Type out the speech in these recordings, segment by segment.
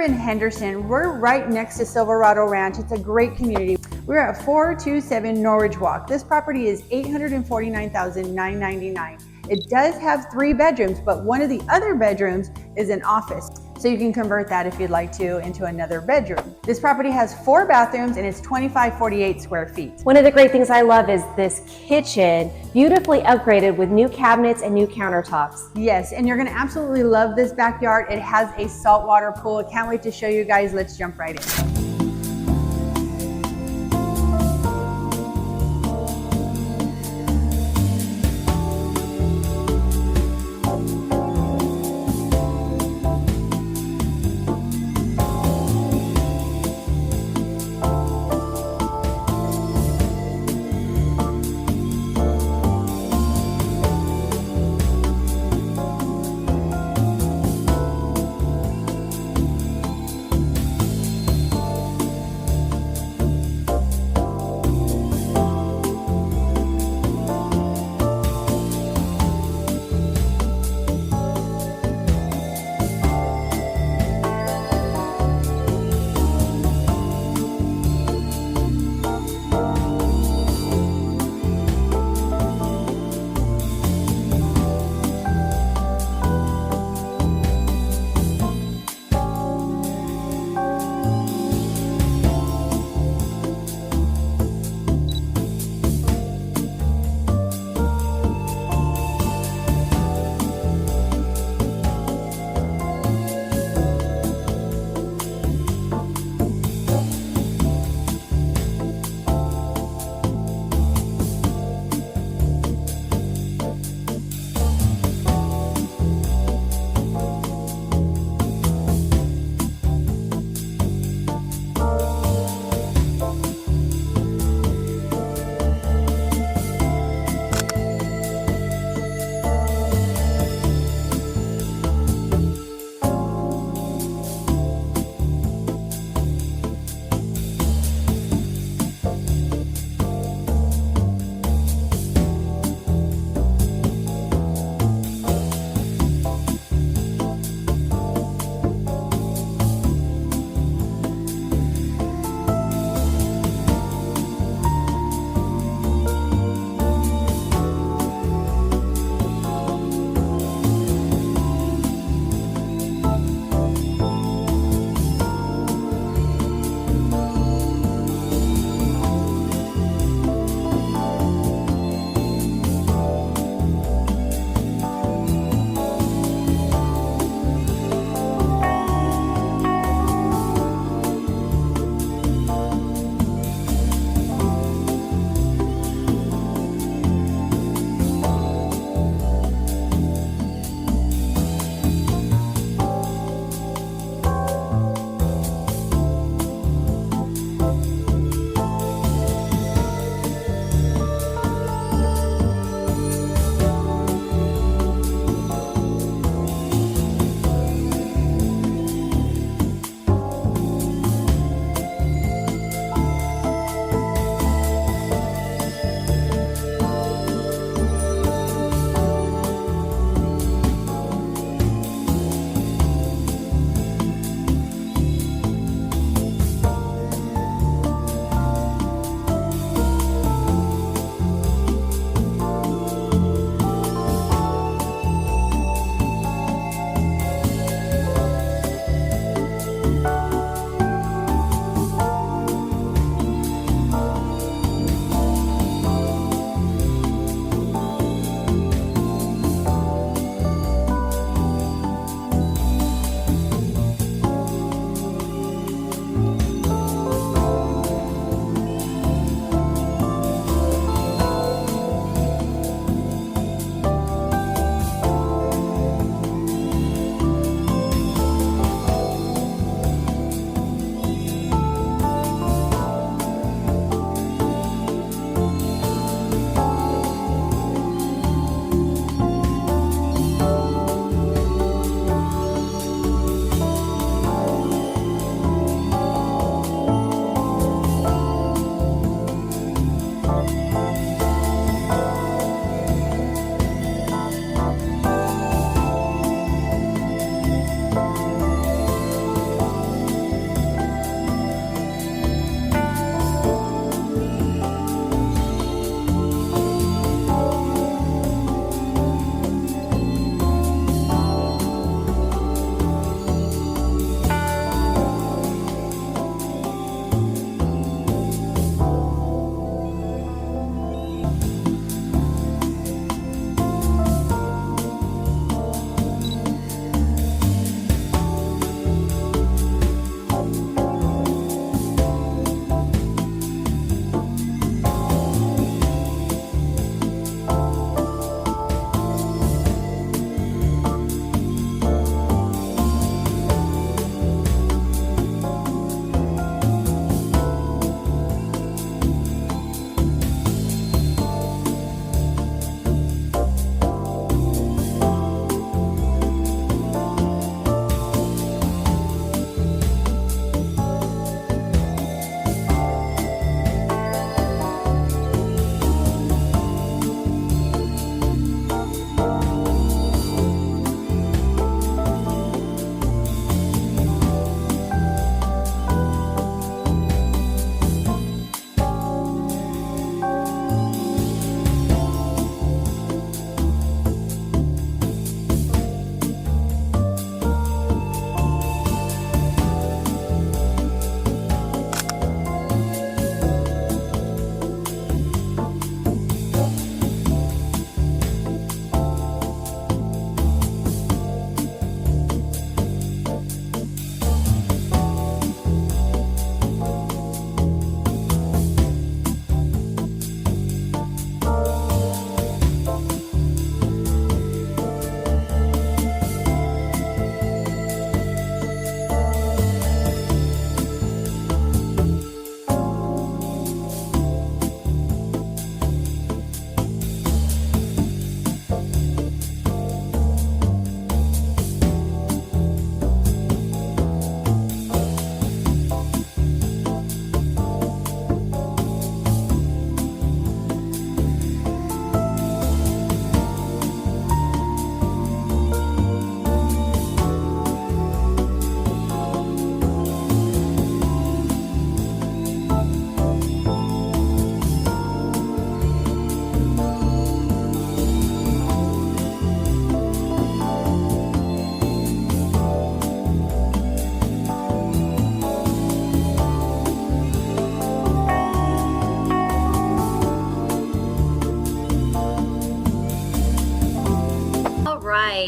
in Henderson. We're right next to Silverado Ranch. It's a great community. We're at 427 Norridgewock. This property is $849,999. It does have 3 bedrooms, but one of the other bedrooms is an office. So you can convert that if you'd like to into another bedroom. This property has 4 bathrooms and it's 2548 square feet. One of the great things I love is this kitchen, beautifully upgraded with new cabinets and new countertops. Yes, and you're gonna absolutely love this backyard. It has a saltwater pool. I can't wait to show you guys. Let's jump right in.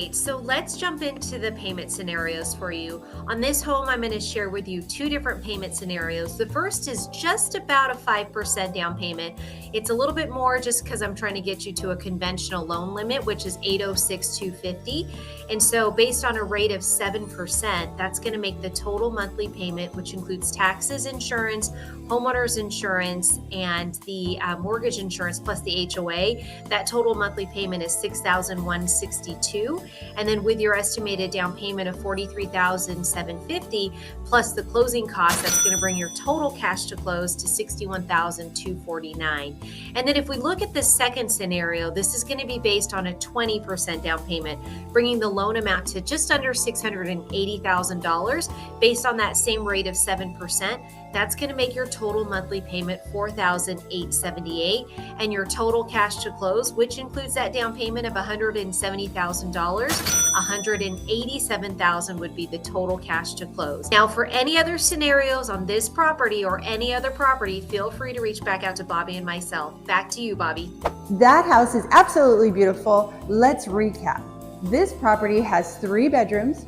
right, so let's jump into the payment scenarios for you. On this home, I'm going to share with you two different payment scenarios. The first is just about a 5% down payment. It's a little bit more just because I'm trying to get you to a conventional loan limit, which is $806,250. And so based on a rate of 7%, that's going to make the total monthly payment, which includes taxes, insurance, homeowner's insurance, and the mortgage insurance plus the HOA. That total monthly payment is $6,162. And then with your estimated down payment of $43,750 plus the closing cost, that's going to bring your total cash to close to $61,249. And then if we look at the second scenario, this is going to be based on a 20% down payment, bringing the loan amount to just under $680,000 based on that same rate of 7%. That's going to make your total monthly payment $4,878, and your total cash to close, which includes that down payment of $170,000, $187,000 would be the total cash to close. Now, for any other scenarios on this property or any other property, feel free to reach back out to Bobbie and myself. Back to you, Bobbie. That house is absolutely beautiful. Let's recap. This property has 3 bedrooms.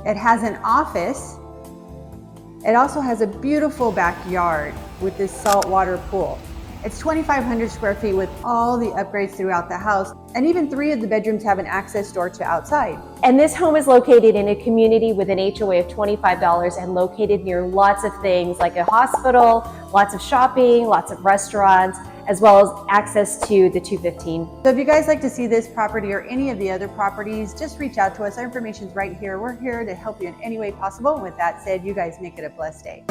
It has an office. It also has a beautiful backyard with this saltwater pool. It's 2,500 square feet with all the upgrades throughout the house, and even 3 of the bedrooms have an access door to outside. And this home is located in a community with an HOA of $25 and located near lots of things like a hospital, lots of shopping, lots of restaurants, as well as access to the 215. So if you guys like to see this property or any of the other properties, just reach out to us. Our information's right here. We're here to help you in any way possible. And with that said, you guys make it a blessed day.